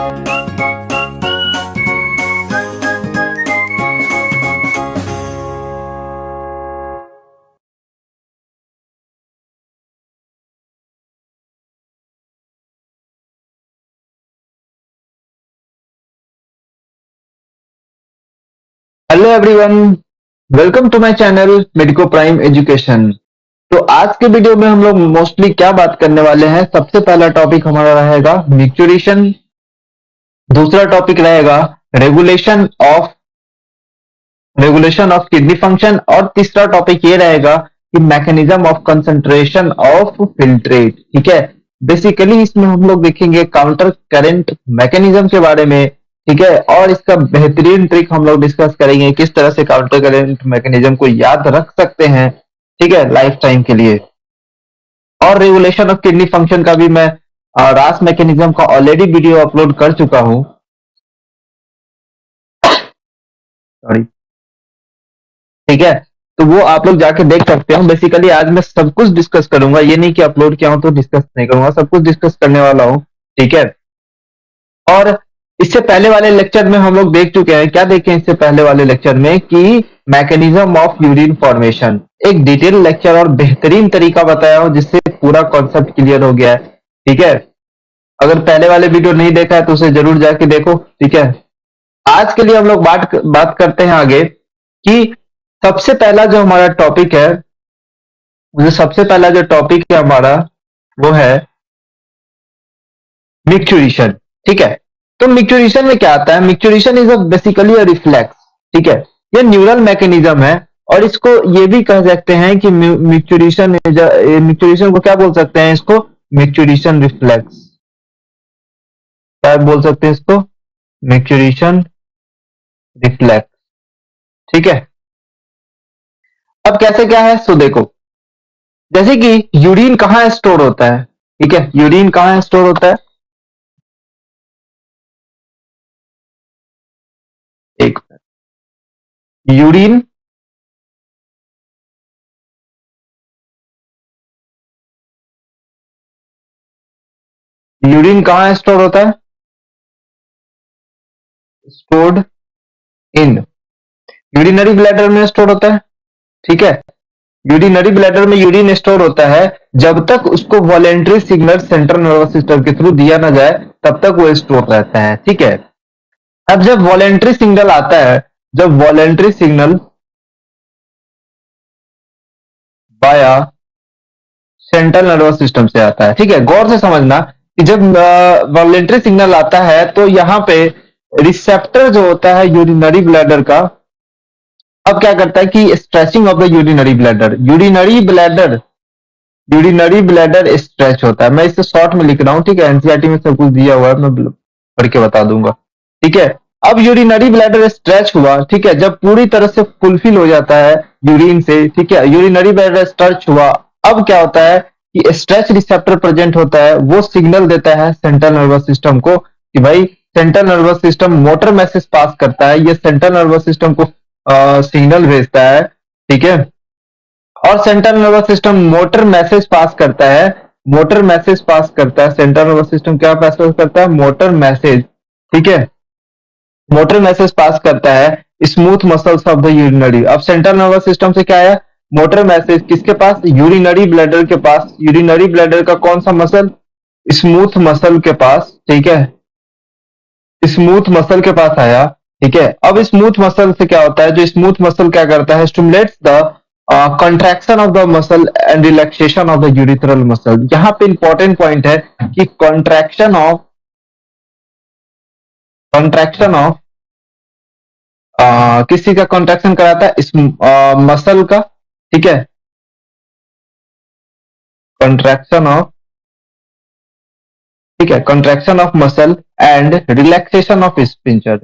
Hello everyone, welcome to my channel Medico Prime Education. तो आज के वीडियो में हम लोग मोस्टली क्या बात करने वाले हैं। सबसे पहला टॉपिक हमारा रहेगा मिक्चुरेशन, दूसरा टॉपिक रहेगा रेगुलेशन ऑफ किडनी फंक्शन और तीसरा टॉपिक ये रहेगा कि mechanism of concentration of filtrate. ठीक है, बेसिकली इसमें हम लोग देखेंगे काउंटर करंट मैकेनिज्म के बारे में। ठीक है, और इसका बेहतरीन ट्रिक हम लोग डिस्कस करेंगे, किस तरह से काउंटर करंट मैकेनिज्म को याद रख सकते हैं, ठीक है, लाइफ टाइम के लिए। और रेगुलेशन ऑफ किडनी फंक्शन का भी मैं रास मैकेनिज्म का ऑलरेडी वीडियो अपलोड कर चुका हूं। सॉरी, ठीक है, तो वो आप लोग जाके देख सकते हो। बेसिकली आज मैं सब कुछ डिस्कस करूंगा, ये नहीं कि अपलोड किया हूं तो डिस्कस नहीं करूंगा, सब कुछ डिस्कस करने वाला हूं। ठीक है, और इससे पहले वाले लेक्चर में हम लोग देख चुके हैं, क्या देखें इससे पहले वाले लेक्चर में कि मैकेनिज्म ऑफ यूरिन फॉर्मेशन, एक डिटेल लेक्चर और बेहतरीन तरीका बताया हूं जिससे पूरा कॉन्सेप्ट क्लियर हो गया है। ठीक है, अगर पहले वाले वीडियो नहीं देखा है तो उसे जरूर जाके देखो। ठीक है, आज के लिए हम लोग बात करते हैं आगे कि सबसे पहला जो हमारा टॉपिक है, जो सबसे पहला जो टॉपिक है हमारा, वो है मिक्चुरेशन। ठीक है, तो मिक्चुरेशन में क्या आता है? Micturition is basically a reflex. ठीक है, ये न्यूरल मैकेनिज्म है और इसको ये भी कह सकते हैं कि मिक्चुरेशन को क्या बोल सकते हैं? इसको मिक्चुरेशन रिफ्लेक्स, क्या बोल सकते हैं इसको? Micturition reflex. ठीक है, अब कैसे क्या है सो देखो, जैसे कि यूरिन कहाँ स्टोर होता है। ठीक है, यूरिन कहाँ स्टोर होता है? एक, यूरिन यूरिन कहाँ स्टोर होता है? स्टोर्ड इन यूरिनरी ब्लैडर में स्टोर होता है। ठीक है, यूरिनरी ब्लैडर में यूरिन स्टोर होता है जब तक उसको voluntary signal central nervous system के थ्रू दिया ना जाए, तब तक वो स्टोर रहता है। ठीक है, अब जब वॉलेंट्री सिग्नल आता है, जब वॉलेंट्री सिग्नल बाया सेंट्रल नर्वस सिस्टम से आता है, ठीक है, गौर से समझना कि जब वॉलेंट्री सिग्नल आता है तो यहाँ पे रिसेप्टर जो होता है यूरिनरी ब्लैडर का, अब क्या करता है कि stretching of the urinary bladder stretch होता है। मैं इसे शॉर्ट में लिख रहा हूं, ठीक है, एनसीईआरटी में सब कुछ दिया हुआ है, मैं पढ़ के बता दूंगा। ठीक है, अब यूरिनरी ब्लैडर स्ट्रेच हुआ, ठीक है, जब पूरी तरह से फुलफिल हो जाता है यूरिन से, ठीक है, यूरिनरी ब्लैडर स्ट्रेच हुआ, अब क्या होता है कि स्ट्रेच रिसेप्टर प्रेजेंट होता है, वो सिग्नल देता है सेंट्रल नर्वस सिस्टम को कि भाई central nervous system motor message pass करता है, ये सेंट्रल नर्वस सिस्टम को सिग्नल भेजता है। ठीक है, और central nervous system motor message pass करता है, मोटर मैसेज पास करता है, सेंट्रल नर्वस सिस्टम क्या पास करता है? Motor message. ठीक है, मोटर मैसेज पास करता है smooth muscles of the urinary. अब सेंट्रल नर्वस सिस्टम से क्या आया? मोटर मैसेज किसके पास? यूरिनरी ब्लैडर के पास। यूरिनरी ब्लैडर का कौन सा मसल? स्मूथ मसल के पास। ठीक है, स्मूथ मसल के पास आया। ठीक है, अब स्मूथ मसल से क्या होता है? जो स्मूथ मसल क्या करता है? Stimulates the contraction of the muscle and relaxation of the urethral muscle. यहाँ पे इंपॉर्टेंट पॉइंट है कि कॉन्ट्रैक्शन ऑफ किसी का कॉन्ट्रैक्शन कराता है? इस मसल का। ठीक है, कॉन्ट्रैक्शन ऑफ, ठीक है, contraction of muscle and relaxation of sphincter.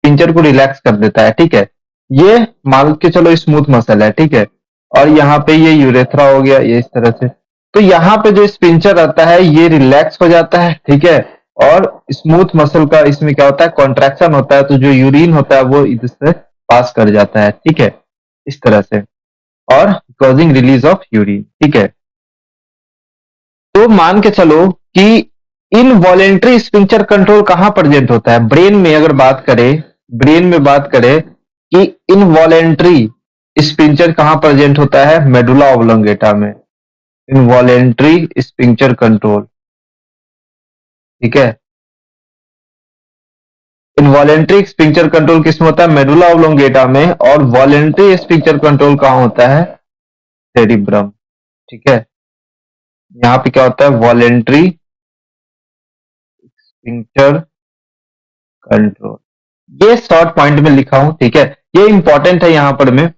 Sphincter को रिलैक्स कर देता है। ठीक है, ये मान के चलो स्मूथ मसल है। ठीक है, और यहाँ पे ये यूरेथ्रा हो गया, ये इस तरह से। तो यहाँ पे जो स्पिंचर रहता है ये रिलैक्स हो जाता है। ठीक है, और स्मूथ मसल का इसमें क्या होता है? कॉन्ट्रैक्शन होता है, तो जो यूरिन होता है वो इधर से पास कर जाता है। ठीक है, इस तरह से। और कॉजिंग रिलीज ऑफ यूरिन। ठीक है, तो मान के चलो कि इनवॉलेंट्री स्फिंक्टर कंट्रोल कहां प्रेजेंट होता है ब्रेन में। अगर बात करें, ब्रेन में बात करें कि इनवॉलेंट्री स्फिंक्टर कहां प्रेजेंट होता है, मेडुला ऑब्लोंगेटा में। इनवॉलेंट्री स्फिंक्टर कंट्रोल, ठीक है, इनवॉलेंट्री स्फिंक्टर कंट्रोल किसमें होता है, मेडुला ऑब्लोंगेटा में। और वॉलेंट्री स्फिंक्टर कंट्रोल कहां होता है, सेरिब्रम। ठीक है, यहाँ पे क्या होता है, वॉलेंट्री स्फिंक्टर कंट्रोल। ये शॉर्ट पॉइंट में लिखा हूं, ठीक है, ये इंपॉर्टेंट है। यहाँ पर मैं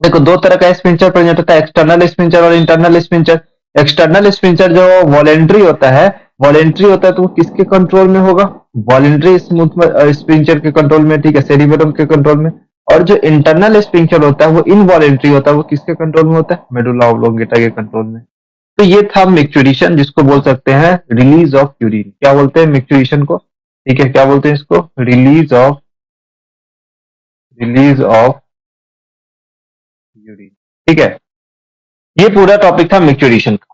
देखो दो तरह का स्फिंक्टर प्रेजेंट होता है, एक्सटर्नल स्फिंक्टर और इंटरनल स्फिंक्टर। एक्सटर्नल स्फिंक्टर जो वॉलेंट्री होता है, वॉलेंट्री होता है तो वो किसके कंट्रोल में होगा, वॉलेंट्री स्मूथ स्फिंक्टर के कंट्रोल में, ठीक है, सेरिबेलम के कंट्रोल में। और जो इंटरनल स्फिंक्टर होता है वो इनवॉलेंट्री होता है, वो किसके कंट्रोल में होता है, मेडुला ऑब्लोंगेटा के कंट्रोल में। तो ये था मिक्चुरेशन, जिसको बोल सकते हैं रिलीज ऑफ यूरिन। क्या बोलते हैं मिक्चुरेशन को, ठीक है, क्या बोलते हैं इसको, रिलीज ऑफ यूरिन। ठीक है, ये पूरा टॉपिक था मिक्चुरेशन का।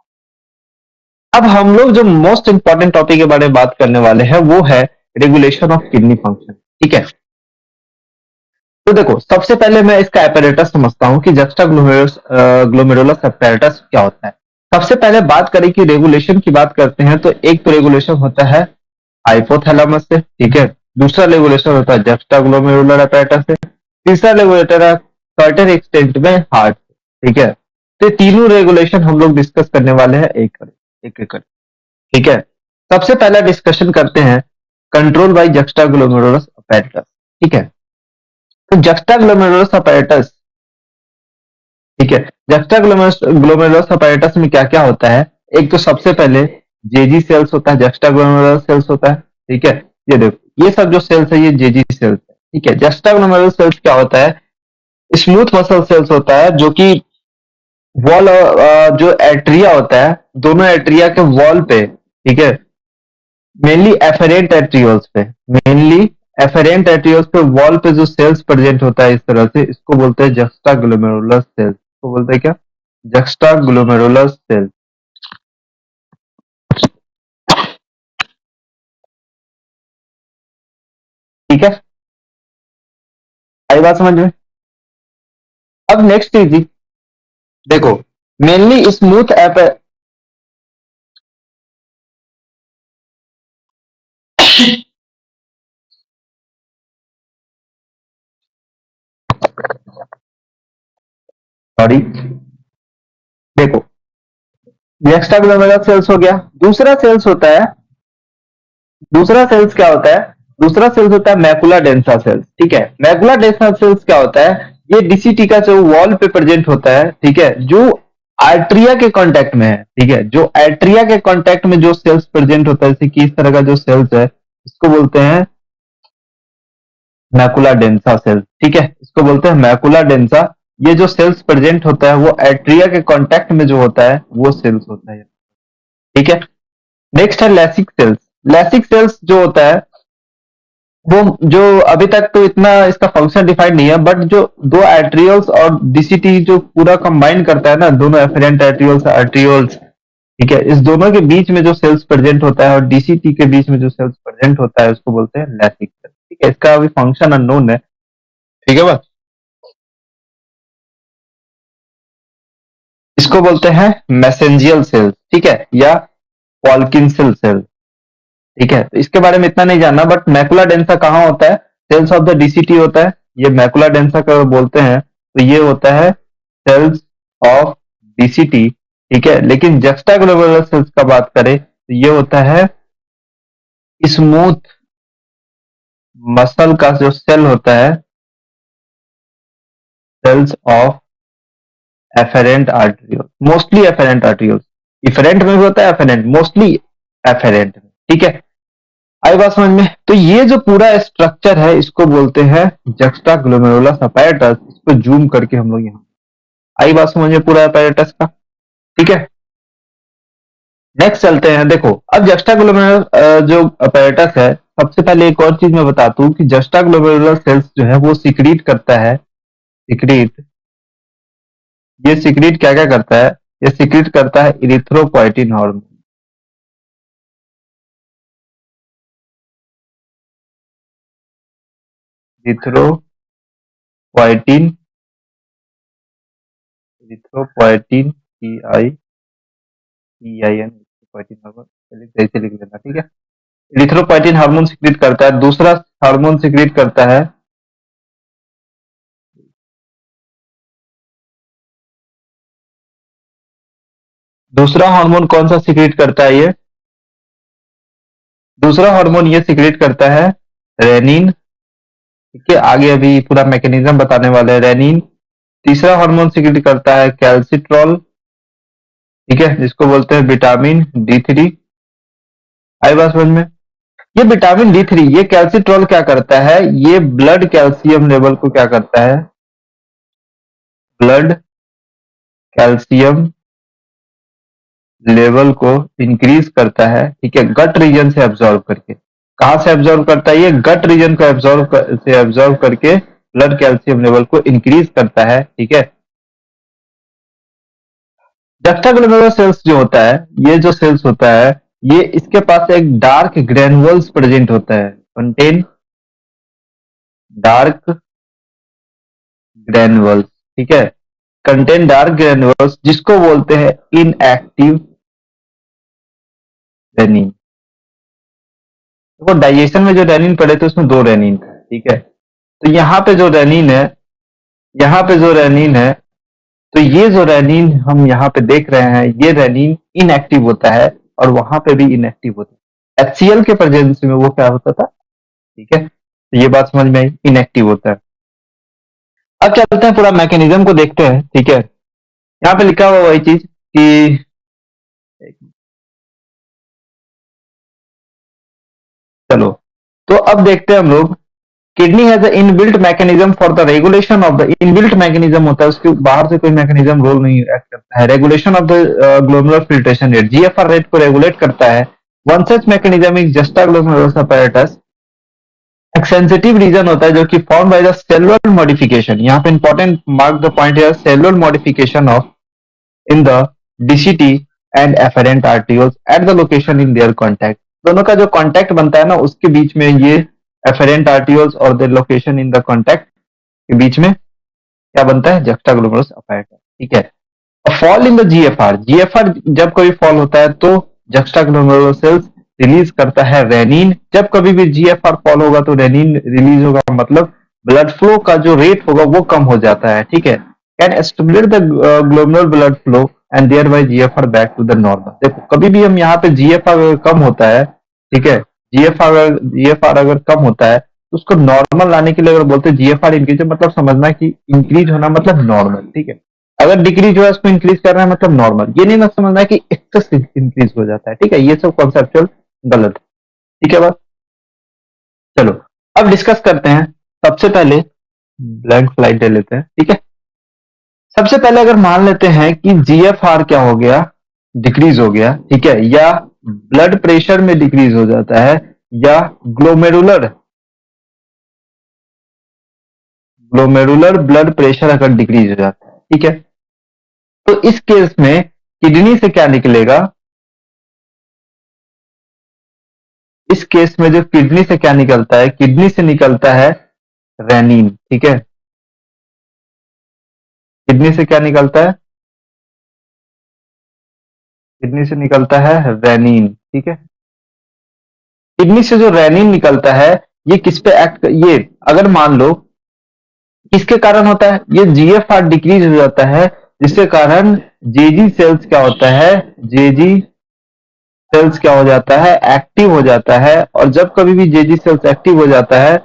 अब हम लोग जो मोस्ट इंपॉर्टेंट टॉपिक के बारे में बात करने वाले हैं वो है रेगुलेशन ऑफ किडनी फंक्शन। ठीक है, तो देखो सबसे पहले मैं इसका apparatus समझता हूं कि जस्टा ग्लोमेरुलस apparatus क्या होता है। सबसे पहले बात करें कि रेगुलेशन की बात करते हैं तो एक तो रेगुलेशन होता है हाइपोथैलेमस से, ठीक है, दूसरा रेगुलेशन होता है जस्टा ग्लोमेरुलर apparatus से, तीसरा रेगुलेटर है सर्टेन एक्सटेंट में हार्ट से। ठीक है, तो ये तीनों रेगुलेशन हम लोग डिस्कस करने वाले हैं एक एक। ठीक है, सबसे पहला डिस्कशन करते हैं control by juxta glomerulus apparatus। ठीक है, तो जस्टा ग्लोमेरुलस apparatus, ठीक है, जस्टा ग्लोमेरुलस apparatus में क्या क्या होता है। एक तो सबसे पहले जेजी सेल्स होता है, जस्टा ग्लोमेरुलस सेल्स होता है। ठीक है, ये देखो ये सब जो सेल्स है ये जेजी सेल्स है। ठीक है, जस्टा ग्लोमेरुलस सेल्स क्या होता है, स्मूथ मसल सेल्स होता है जो कि वॉल, जो एट्रिया होता है, दोनों एट्रिया के वॉल पे, ठीक है, मेनली एफेरेंट एट्रियोल्स पे, मेनली एफेरेंट एट्रियोल्स पे वॉल पे जो सेल्स प्रेजेंट होता है इस तरह से, इसको बोलते हैं जस्टा ग्लोमेरुलस सेल्स। इसको बोलते हैं क्या, जस्टा ग्लोमेरुलस सेल्स। ठीक है, आई बात समझ में। अब नेक्स्ट चीज देखो, मेनली स्मूथ एप, सॉरी, देखो जस्टा ग्लोमेरुलस सेल्स हो गया। दूसरा सेल्स होता है, दूसरा सेल्स क्या होता है, दूसरा सेल्स होता है मैकुला डेंसा सेल्स। ठीक है, मैकुला डेंसा सेल्स क्या होता है, ये डीसीटी का जो वॉल पे प्रेजेंट होता है, ठीक है, जो आर्ट्रिया के कांटेक्ट में है। ठीक है, जो आर्ट्रिया के कांटेक्ट में जो सेल्स प्रेजेंट होता है, जैसे कि इस तरह का जो सेल्स है, इसको बोलते हैं मैकुला डेंसा सेल्स। ठीक है, इसको बोलते हैं मैकुला डेंसा। ये जो सेल्स प्रेजेंट होता है वो आर्ट्रिया के कांटेक्ट में जो होता है वो सेल्स होता है। ठीक है, नेक्स्ट है लैसिक सेल्स। लैसिक सेल्स जो होता है वो, जो अभी तक तो इतना इसका फंक्शन डिफाइंड नहीं है, बट जो दो एट्रियोल्स और डीसीटी जो पूरा कंबाइन करता है ना, दोनों एफरेंट एट्रियोल्स आर्ट्रियोल्स, ठीक है, इस दोनों के बीच में जो सेल्स प्रेजेंट होता है और डीसीटी के बीच में जो सेल्स प्रेजेंट होता है उसको बोलते हैं लैसिक सेल। ठीक है, इसका अभी फंक्शन अननोन है। ठीक है बस, इसको बोलते हैं मैसेंजियल सेल्स, ठीक है, या पॉल्किंसिल सेल। ठीक है, तो इसके बारे में इतना नहीं जानना, बट मैकुला डेंसा कहाँ होता है, सेल्स ऑफ द डीसीटी होता है, ये मैकुला डेंसा का बोलते हैं, तो ये होता है सेल्स ऑफ डीसीटी। ठीक है, लेकिन जस्टा ग्लोमेरुलर सेल्स का बात करें तो ये होता है स्मूथ मसल का जो सेल होता है, cells of efferent arteriole, mostly efferent arteriole, efferent में भी होता है एफेरेंट, मोस्टली एफेरेंट में। ठीक है, आई बात समझ में। तो ये जो पूरा स्ट्रक्चर है इसको बोलते हैं जस्टा ग्लोमेरुलस apparatus। इसको जूम करके हम लोग यहाँ, आई बात समझ में पूरा apparatus का। ठीक है, नेक्स्ट चलते हैं। देखो अब जस्टा ग्लोमेरुलस जो apparatus है, सबसे पहले एक और चीज मैं बताता हूँ कि जस्टा ग्लोमेरुलर सेल्स जो है वो सिक्रीट करता है, सिक्रीट ये सिक्रीट क्या क्या करता है? ये सिक्रीट करता है erythropoietin hormone. Erythropoietin, erythropoietin, EIN, erythropoietin hormone. चलिए ऐसे लिख लेना, ठीक है। इरिथ्रोपोइटिन हार्मोन सिक्रीट करता है। दूसरा हार्मोन सिक्रीट करता है, दूसरा हार्मोन कौन सा सिक्रीट करता है ये? दूसरा हार्मोन ये सिक्रीट करता है रेनिन। ठीक है, आगे अभी पूरा मैकेनिज्म बताने वाले हैं। रेनिन। तीसरा हार्मोन सिक्रीट करता है कैल्सिट्रॉल। ठीक है, जिसको बोलते हैं विटामिन D3। आई बात समझ में? ये विटामिन D3, ये कैल्सिट्रॉल क्या करता है? ये ब्लड कैल्शियम लेवल को क्या करता है? ब्लड कैल्शियम लेवल को इंक्रीज करता है। ठीक है, गट रीजन से एब्जॉर्व करके। कहां से एब्जॉर्व करता है? ये गट रीजन को एब्जॉर्व करके ब्लड कैल्शियम लेवल को इंक्रीज करता है। ठीक है। जस्टाग्लोमेरुलर सेल्स जो होता है, ये जो सेल्स होता है, ये इसके पास एक डार्क ग्रेनुअल्स प्रेजेंट होता है। Contain dark granules. ठीक है, कंटेन डार्क ग्रेनुअल्स, जिसको बोलते हैं इनएक्टिव रेनिन। देखो, डाइजेशन में जो रेनिन पड़े थे उसमें दो रेनिन था। ठीक है, तो यहाँ पे जो रेनिन है, यहाँ पे जो रेनिन है, तो ये जो रेनिन हम यहाँ पे देख रहे हैं, ये रेनिन इनएक्टिव होता है और वहां पे भी इनएक्टिव होता है। HCl के प्रेजेंस में वो क्या होता था? ठीक है, तो ये बात समझ में आई, इनएक्टिव होता है। अब चलते हैं, पूरा मैकेनिज्म को देखते हैं। ठीक है, यहाँ पे लिखा हुआ वही चीज कि चलो, तो अब देखते हैं हम लोग। Kidney has a inbuilt mechanism for the regulation of the, inbuilt mechanism होता है, उसके बाहर से कोई मैकेनिज्म रोल नहीं एक्ट करता है। Regulation of the glomerular filtration rate, GFR rate को रेगुलेट करता है। One such mechanism is juxtaglomerulus apparatus। एक सेंसिटिव रीजन होता है जो कि form by the cellular modification. यहाँ पे इंपॉर्टेंट मार्क द पॉइंट है, cellular modification of in the DCT and afferent articles at the location in their contact. दोनों का जो कॉन्टैक्ट बनता है ना, उसके बीच में ये एफरेंट आर्टिकल्स और the location in the contact के बीच में क्या बनता है? जस्टाग्लोमेरुलस apparatus। ठीक है, फॉल इन द GFR जब कोई फॉल होता है तो जस्टाग्लोमेरुलर सेल्स रिलीज करता है रेनिन। जब कभी भी GFR फॉल होगा तो रेनिन रिलीज होगा, मतलब ब्लड फ्लो का जो रेट होगा वो कम हो जाता है। ठीक है, can stimulate the glomerular blood flow and thereby GFR back to the normal. देखो, कभी भी हम यहाँ पे GFR अगर कम होता है, ठीक है, GFR अगर कम होता है तो उसको नॉर्मल लाने के लिए अगर बोलते हैं GFR इंक्रीज, मतलब समझना कि इंक्रीज होना मतलब नॉर्मल। ठीक है, अगर डिक्रीज हुआ उसको इंक्रीज करना है मतलब नॉर्मल। ये नहीं मत समझना है कि एक्सेस इंक्रीज हो जाता है। ठीक है, ये सब कॉन्सेप्चुअल गलत है। ठीक है बात। चलो, अब डिस्कस करते हैं। सबसे पहले ब्लैंक स्लाइड ले लेते हैं। ठीक है, सबसे पहले अगर मान लेते हैं कि GFR क्या हो गया? डिक्रीज हो गया। ठीक है, या ब्लड प्रेशर में डिक्रीज हो जाता है, या ग्लोमेरुलर ग्लोमेरुलर ब्लड प्रेशर अगर डिक्रीज हो जाता है। ठीक है, तो इस केस में किडनी से क्या निकलेगा? इस केस में जो किडनी से क्या निकलता है? किडनी से निकलता है रेनिन। ठीक है, किडनी से क्या निकलता है? किडनी से निकलता है रेनिन। ठीक है, किडनी से जो रेनिन निकलता है, ये किस पे एक्ट, ये अगर मान लो किसके कारण होता है? ये GFR डिक्रीज हो जाता है, जिसके कारण जेजी सेल्स क्या होता है? जेजी सेल्स क्या हो जाता है? एक्टिव हो जाता है। और जब कभी भी जेजी सेल्स एक्टिव हो जाता है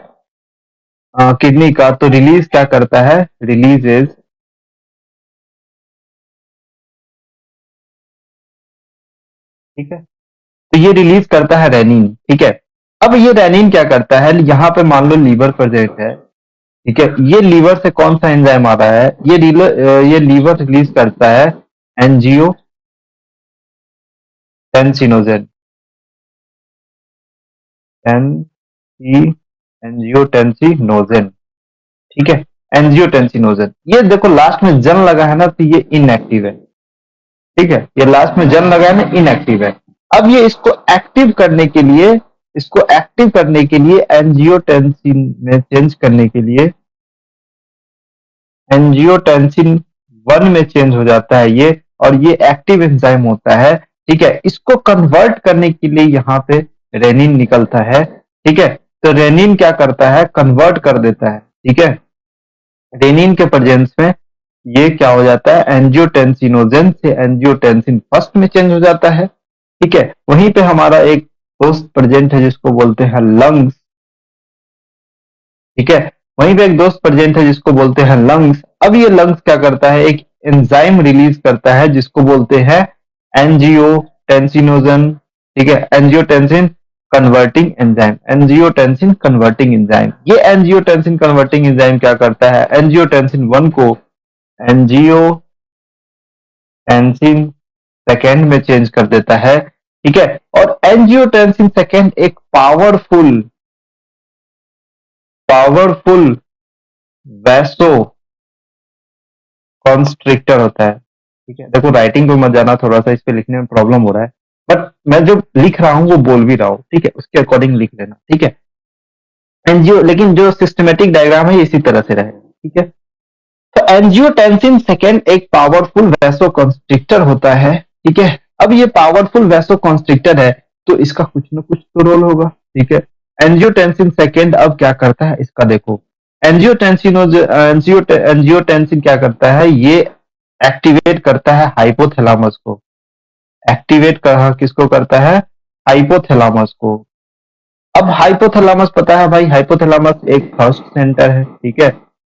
किडनी का, तो रिलीज क्या करता है? रिलीजेज, ठीक है, तो ये रिलीज करता है रेनिन। ठीक है, अब ये रेनिन क्या करता है? यहाँ पे मान लो लीवर प्रेजेंट है। ठीक है, ये लीवर से कौन सा एंजाइम आ रहा है? ये लीवर रिलीज करता है एंजियो टेंसिनोजेन, एन सी एंजियोटेंसिनोजेन। ठीक है, एंजियोटेंसिनोजन। ये देखो लास्ट में जन लगा है ना, तो ये इनएक्टिव है। ठीक है, ये लास्ट में जन लगा है ना, इनएक्टिव है। अब ये इसको एक्टिव करने के लिए एंजियोटेंसिन में चेंज करने के लिए एंजियोटेंसिन 1 में चेंज हो जाता है ये, और ये एक्टिव एंजाइम होता है। ठीक है, इसको कन्वर्ट करने के लिए यहाँ पे रेनिन निकलता है। ठीक है, तो रेनिन क्या करता है, कन्वर्ट कर देता है। ठीक है, रेनिन के प्रेजेंस में ये क्या हो जाता है, एंजियोटेंसिनोजन से एंजियोटेंसिन फर्स्ट में चेंज हो जाता है। ठीक है, वहीं पे हमारा एक दोस्त प्रेजेंट है जिसको बोलते हैं लंग्स। ठीक है, वहीं पे एक दोस्त प्रेजेंट है जिसको बोलते हैं लंग्स। अब ये लंग्स क्या करता है, एक एंजाइम रिलीज करता है जिसको बोलते हैं एंजियोटेंसिनोजन। ठीक है, angiotensin converting enzyme, angiotensin converting enzyme. ये एंजियोटेंसिन कन्वर्टिंग एंजाइम क्या करता है, एंजियोटेंसिन 1 को एंजियोटेंसिन सेकेंड में चेंज कर देता है। ठीक है, और एंजियोटेंसिन सेकेंड एक पावरफुल वैसो कॉन्स्ट्रिक्टर होता है। ठीक है, देखो राइटिंग को मत जाना, थोड़ा सा इस पे लिखने में प्रॉब्लम हो रहा है, बट मैं जो लिख रहा हूं वो बोल भी रहा हूं। ठीक है, उसके अकॉर्डिंग लिख लेना। ठीक है, एनजीओ, लेकिन जो सिस्टमेटिक डायग्राम है इसी तरह से रहेगा। ठीक है, तो एंजियोटेंसिन सेकेंड एक पावरफुल वैसो कॉन्स्ट्रिक्टर होता है। ठीक है, अब ये पावरफुल वैसो कॉन्स्ट्रिक्टर है, तो इसका कुछ ना कुछ तो रोल होगा। ठीक है, एंजियोटेंसिन सेकेंड अब क्या करता है, इसका देखो। एंजियोटेंसिन क्या करता है, ये एक्टिवेट करता है हाइपोथैलेमस को। किसको करता है, हाइपोथैलेमस को। अब हाइपोथैलेमस पता है भाई, हाइपोथैलेमस एक थर्स्ट सेंटर है। ठीक है,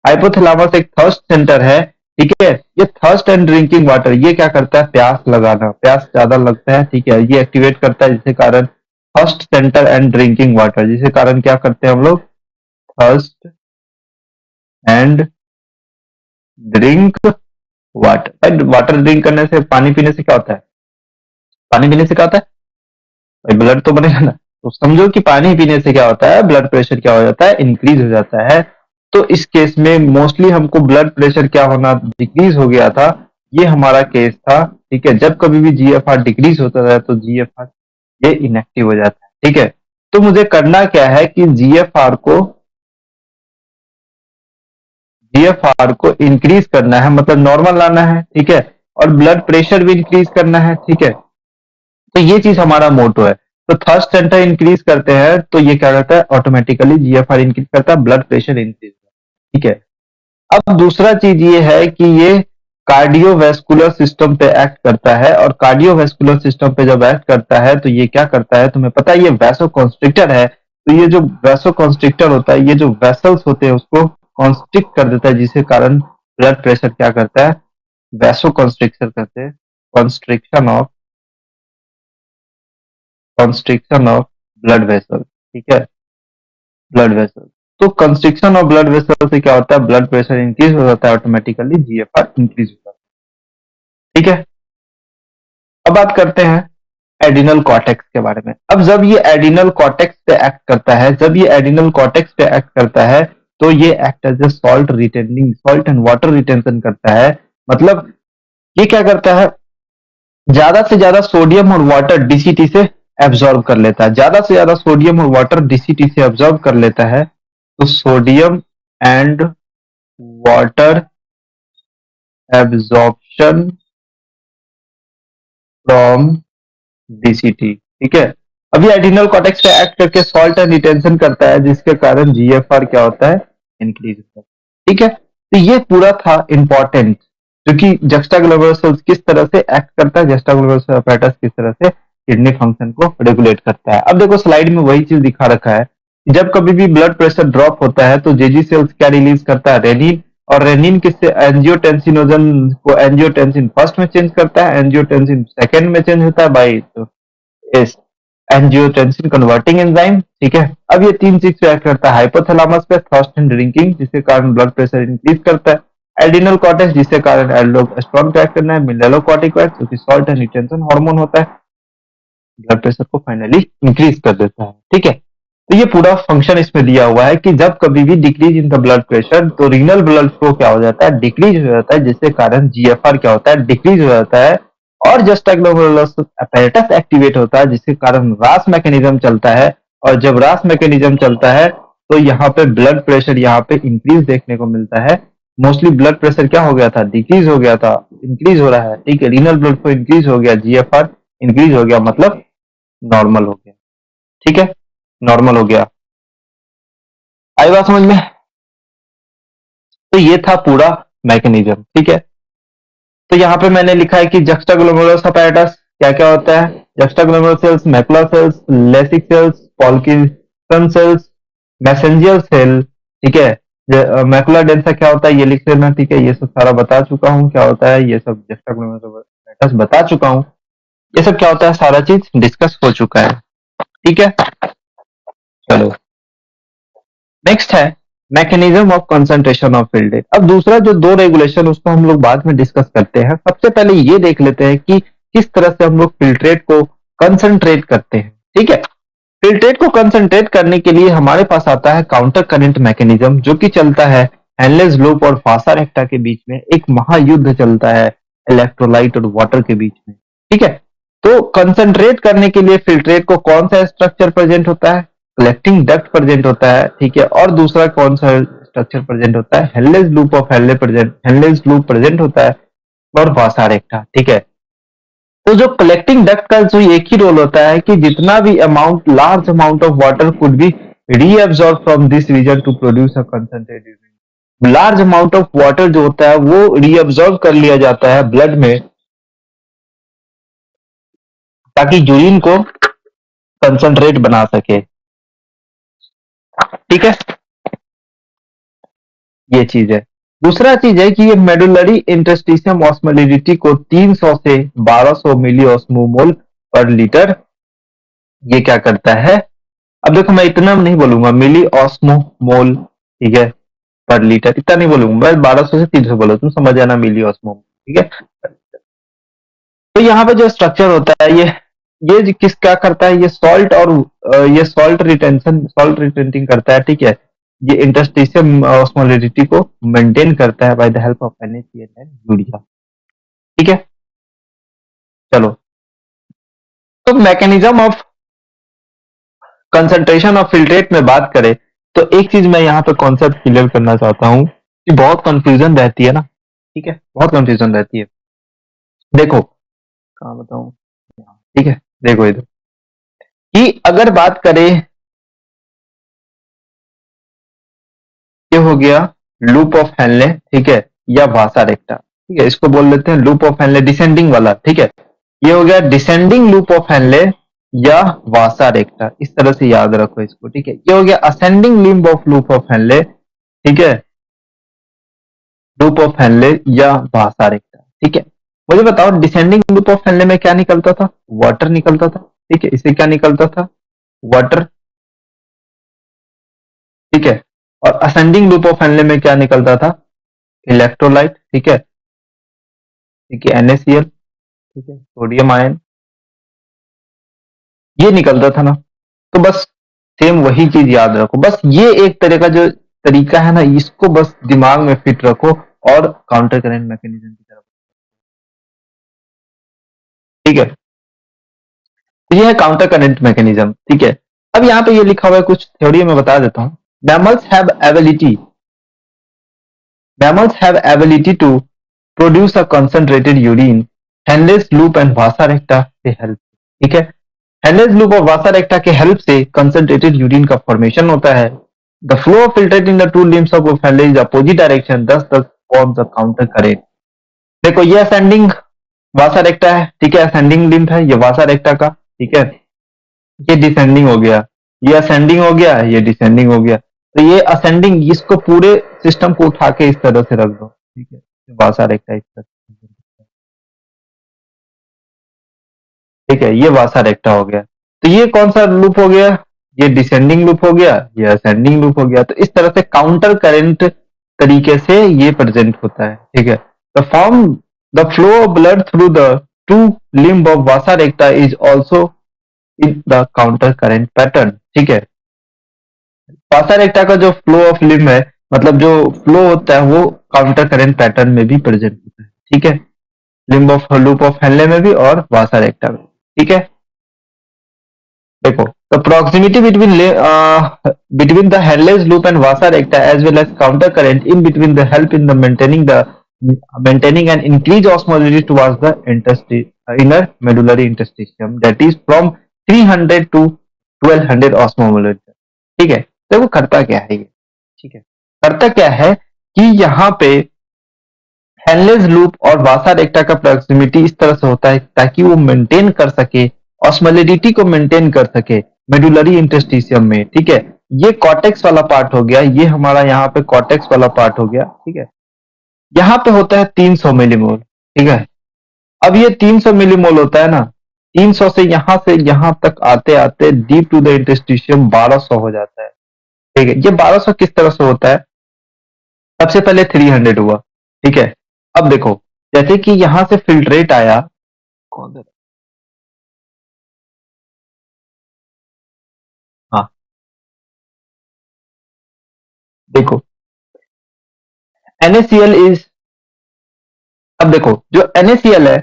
हाइपोथैलेमस एक थर्स्ट सेंटर है। ठीक है, ये थर्स्ट एंड ड्रिंकिंग वाटर, ये क्या करता है, प्यास लगाना, प्यास ज्यादा लगता है। ठीक है, ये एक्टिवेट करता है, जिसके कारण thirst centre and drinking water, जिसके कारण क्या करते हैं हम लोग, thirst and drink water. Water drink करने से, पानी पीने से क्या होता है, पानी पीने से क्या होता है भाई, ब्लड तो बनेगा ना। तो समझो कि पानी पीने से क्या होता है, ब्लड प्रेशर क्या हो जाता है, इंक्रीज हो जाता है। तो इस केस में मोस्टली हमको ब्लड प्रेशर क्या होना, डिक्रीज हो गया था। ये हमारा केस था। ठीक है, जब कभी भी जीएफआर डिक्रीज होता है तो जीएफआर ये इनएक्टिव हो जाता है। ठीक है, तो मुझे करना क्या है कि जीएफआर को इंक्रीज करना है, मतलब नॉर्मल लाना है। ठीक है, और ब्लड प्रेशर भी इंक्रीज करना है। ठीक है, तो ये चीज हमारा मोटो है। तो थर्स्ट सेंटर इंक्रीज करते हैं तो ये क्या करता है, ऑटोमेटिकली जीएफआर इंक्रीज करता है, ब्लड प्रेशर इंक्रीज। ठीक है, अब दूसरा चीज ये है कि ये कार्डियोवैस्कुलर सिस्टम पे एक्ट करता है, और कार्डियोवैस्कुलर सिस्टम पे जब एक्ट करता है तो ये क्या करता है, तुम्हें पता है ये वैसोकॉन्स्ट्रिक्टर है। तो ये जो वैसोकॉन्स्ट्रिक्टर होता है, ये जो वेसल्स होते हैं उसको कॉन्स्ट्रिक्ट कर देता है, जिसके कारण ब्लड प्रेशर क्या करता है, वैसोकॉन्स्ट्रिक्शन करते हैं, constriction of constriction of blood vessel. ठीक है, ब्लड वेसल। तो कंस्ट्रिक्शन ऑफ ब्लड वेसल से क्या होता है, ब्लड प्रेशर इंक्रीज हो जाता है, ऑटोमेटिकली जीएफआर इंक्रीज हो जाता है। ठीक है, अब बात करते हैं एडिनल कॉर्टेक्स के बारे में। अब जब ये एडिनल कॉर्टेक्स पे एक्ट करता है, तो ये act as a salt and water retention करता है। मतलब ये क्या करता है, ज्यादा से ज्यादा सोडियम और वाटर डीसीटी से एब्जॉर्ब कर लेता है, ज्यादा से ज्यादा सोडियम और वाटर डीसीटी से एब्जॉर्ब कर लेता है। तो sodium and water absorption from DCT. ठीक है, अभी एडिनल कॉर्टेक्स पे एक्ट करके सॉल्ट एंड रिटेंशन करता है, जिसके कारण जीएफआर क्या होता है, इंक्रीज होता है। ठीक है, तो ये पूरा था इंपॉर्टेंट, क्योंकि जस्टाग्लोमेरुलर सेल्स किस तरह से एक्ट करता है, जस्टाग्लोमेरुलर सेल apparatus किस तरह से किडनी फंक्शन को रेगुलेट करता है। अब देखो स्लाइड में वही चीज दिखा रखा है, जब कभी भी ब्लड प्रेशर ड्रॉप होता है तो जेजी सेल्स क्या रिलीज करता है, रेनिन। और रेनिन किससे, एंजियोटेंसिनोजन को एंजियोटेंसिन फर्स्ट में चेंज करता है, एंजियोटेंसिन सेकेंड में चेंज होता है बाई इस एंजियोटेंसिन कन्वर्टिंग एंजाइम। ठीक है, अब ये तीन चीज पे एक्ट करता है, हाइपोथैलेमस पे थर्स्ट एंड ड्रिंकिंग, जिसके कारण ब्लड प्रेशर इंक्रीज करता है, एडिनल कॉर्टेक्स जिसके कारण एल्डोस्टेरोन को एक्ट करना है, मिनरलोकॉर्टिकॉइड जो कि सॉल्ट एंड रिटेंशन हार्मोन होता है, ब्लड प्रेशर को फाइनली इंक्रीज कर देता है। ठीक है, तो ये पूरा फंक्शन इसमें दिया हुआ है कि जब कभी भी decrease in the blood pressure तो रीनल ब्लड फ्लो क्या हो जाता है, डिक्रीज हो जाता है, जिसके कारण जीएफआर क्या होता है, डिक्रीज हो जाता है, और जस्टाग्लोमेरुलस apparatus एक्टिवेट होता है, जिसके कारण रास मैकेनिज्म चलता है। और जब रास मैकेनिज्म चलता है तो यहाँ पे ब्लड प्रेशर यहाँ पे इंक्रीज देखने को मिलता है। मोस्टली ब्लड प्रेशर क्या हो गया था, डिक्रीज हो गया था, इंक्रीज हो रहा है, ठीक है। रीनल ब्लड फ्लो इंक्रीज हो गया, जीएफआर इंक्रीज हो गया, मतलब नॉर्मल हो गया, ठीक है, नॉर्मल हो गया। आई बात समझ में? तो ये था पूरा मैकेनिज्म, ठीक है। तो यहाँ पे मैंने लिखा है कि जक्स्टाग्लोमेरुलस apparatus क्या क्या होता है, juxtaglomerulus cells, macula cells, lacis cells, polkissen cells, messenger cell, ठीक है। मैकुला डेंसा क्या होता है ये लिख लेना, ठीक है। ये सब सारा बता चुका हूँ क्या होता है, ये सब जक्स्टाग्लोमेरुलस apparatus बता चुका हूँ। ये सब क्या होता है, सारा चीज डिस्कस हो चुका है, ठीक है। चलो नेक्स्ट है mechanism of concentration of filtrate. अब दूसरा जो दो रेगुलेशन उसको हम लोग बाद में डिस्कस करते हैं। सबसे पहले ये देख लेते हैं कि किस तरह से हम लोग फिल्ट्रेट को कंसंट्रेट करते हैं, ठीक है। फिल्ट्रेट को कंसंट्रेट करने के लिए हमारे पास आता है काउंटर करंट मैकेनिज्म, जो कि चलता है हेनलेस लूप और फासा रेक्टा के बीच में। एक महायुद्ध चलता है इलेक्ट्रोलाइट और वाटर के बीच में, ठीक है। तो कंसंट्रेट करने के लिए फिल्ट्रेट को कौन सा स्ट्रक्चर प्रेजेंट होता है, कलेक्टिंग डक्ट प्रेजेंट होता है, ठीक है। और दूसरा कौन सा स्ट्रक्चर प्रेजेंट होता है, Henle's loop of Henle's loop present होता है, और वासा रेक्टा, ठीक है। तो जो कलेक्टिंग डक्ट का जो एक ही रोल होता है कि जितना भी amount, large amount of water could be reabsorb from this region to produce a concentrated urine. Large amount of water जो होता है वो रीअब्सॉर्ब कर लिया जाता है ब्लड में, ताकि यूरिन को कंसंट्रेट बना सके, ठीक है। ये चीज है। दूसरा चीज है कि ये मेडुलरी इंटरस्टिशियम ऑस्मोलिडिटी को 300 से 1200 मिली ऑस्मोमोल पर लीटर ये क्या करता है। अब देखो मैं इतना नहीं बोलूंगा मिली ऑस्मोमोल, ठीक है, पर लीटर, इतना नहीं बोलूंगा मैं, 1200 से 300 बोलो, तुम समझ जाना मिली ऑस्मोमोल, ठीक है। तो यहाँ पे जो स्ट्रक्चर होता है ये किस क्या करता है, ये सॉल्ट और ये सॉल्ट रिटेंटिंग करता है, ठीक है। ये इंटरस्टिशियम ऑस्मोलिडिटी को मेंटेन करता है by the help of NaCl and urea, ठीक है। चलो, तो mechanism of concentration of filtrate में बात करें तो एक चीज मैं यहाँ पे कॉन्सेप्ट क्लियर करना चाहता हूँ कि बहुत कंफ्यूजन रहती है ना, ठीक है, बहुत कंफ्यूजन रहती है। देखो कहाँ बताऊं, ठीक है, देखो इधर कि अगर बात करें, ये हो गया लूप ऑफ हेनले, ठीक है, या वासा रेक्टा, ठीक है, इसको बोल लेते हैं लूप ऑफ हेनले डिसेंडिंग वाला, ठीक है। ये हो गया डिसेंडिंग लूप ऑफ हेनले या वासा रेक्टा, इस तरह से याद रखो इसको, ठीक है। ये हो गया ascending limb of loop of Henley, ठीक है, लूप ऑफ हेनले या वासा रेक्टा, ठीक है। मुझे बताओ डिसेंडिंग लूप ऑफ हेनले में क्या निकलता था, वाटर निकलता था, ठीक है, इसे क्या निकलता था, वाटर, ठीक है। और असेंडिंग लूप ऑफ हेनले में क्या निकलता था, इलेक्ट्रोलाइट, ठीक है, ठीक है, NaCl, ठीक है, सोडियम आयन, ये निकलता था ना। तो बस सेम वही चीज याद रखो, बस ये एक तरह का जो तरीका है ना, इसको बस दिमाग में फिट रखो और काउंटर करंट मैकेनिज्म की तरफ, ठीक है। तो ये है काउंटर करंट मैकेनिज्म, ठीक है। अब यहाँ पे ये लिखा हुआ है कुछ थ्योरी में बता देता हूँ। Mammals have ability Mammals have ability to produce a concentrated urine. Henle's loop and vasa recta से help, ठीक है। Henle's loop और vasa recta के help से concentrated urine का formation होता है। The flow of filtrate in the two limbs of Henle is opposite direction, thus forms a counter current. देखो ये ascending vasa recta है, ठीक है, ascending limb है ये vasa recta का, ठीक है। ये डिसेंडिंग हो गया, ये असेंडिंग हो गया, ये डिसेंडिंग हो गया। तो ये असेंडिंग, इसको पूरे सिस्टम को उठा के इस तरह से रख दो, ठीक है, वासा रेक्टा इस तरह से, ठीक है, ये वासा रेक्टा हो गया। तो ये कौन सा लूप हो गया, ये डिसेंडिंग लूप हो गया, ये असेंडिंग लूप हो गया। तो इस तरह से काउंटर करंट तरीके से ये प्रेजेंट होता है, ठीक है। The flow of blood through the two limb of Vasa रेक्टा is also in the counter current pattern, ठीक है। वासा रेक्टा का जो फ्लो ऑफ लिम्ब है, मतलब जो फ्लो होता है वो काउंटर करंट पैटर्न में भी प्रेजेंट होता है। ठीक है, limb of loop of Henley में भी और वासा रेक्टा में। ठीक है, देखो, the proximity between the Henle's loop and vasa recta as well as counter current in between the help in the maintaining and increase osmolality towards the inner medullary interstitium, that is from 300 to 1200 osmolar। ठीक है, तो वो करता क्या है ये? ठीक है, करता क्या है कि यहाँ पे हेनलेस लूप और वासा रेक्टा का प्रॉक्सिमिटी इस तरह से होता है ताकि वो मेंटेन कर सके, ऑस्मोलैरिटी को मेंटेन कर सके मेडुलरी इंटरस्टिशियम में। ठीक है, ये कॉर्टेक्स वाला पार्ट हो गया, ये हमारा यहाँ पे कॉर्टेक्स वाला पार्ट हो गया। ठीक है, यहाँ पे होता है 300 मिलीमोल। ठीक है, अब ये 300 मिलीमोल होता है ना, 300 से यहाँ तक आते आते डीप टू द इंटरस्टिशियम 1200 हो जाता है। ठीक है, ये 1200 किस तरह से होता है? सबसे पहले 300 हुआ। ठीक है, अब देखो, जैसे कि यहां से फिल्ट्रेट आया, कौन दे रहा? हाँ, देखो, NaCl इज, अब देखो जो NaCl है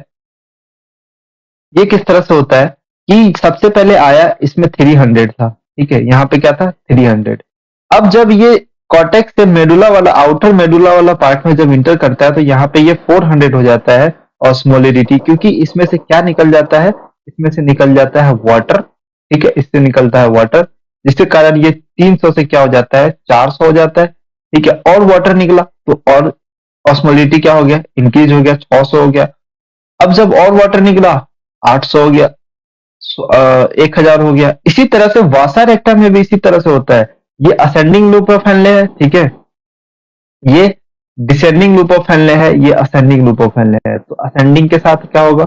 ये किस तरह से होता है कि सबसे पहले आया इसमें 300 था। ठीक है, यहाँ पे क्या था? 300। अब जब ये कॉर्टेक्स से मेडुला वाला, आउटर मेडुला वाला पार्ट में जब इंटर करता है तो यहाँ पे ये 400 हो जाता है ऑस्मोलैरिटी, क्योंकि इसमें से क्या निकल जाता है? इसमें से निकल जाता है वाटर। ठीक है, इससे निकलता है वाटर, जिसके कारण ये 300 से क्या हो जाता है? 400 हो जाता है। ठीक है, और वाटर निकला तो और ऑस्मोलैरिटी क्या हो गया? इंक्रीज हो गया, 600 हो गया। अब जब और वाटर निकला, 800 हो गया, 1000 हो गया। इसी तरह से वासा रेक्टा में भी इसी तरह से होता है। ये असेंडिंग लूप ऑफ हेनले है। ठीक है, ये डिसेंडिंग लूप ऑफ हेनले है, ये असेंडिंग लूप ऑफ हेनले है। तो असेंडिंग के साथ क्या होगा?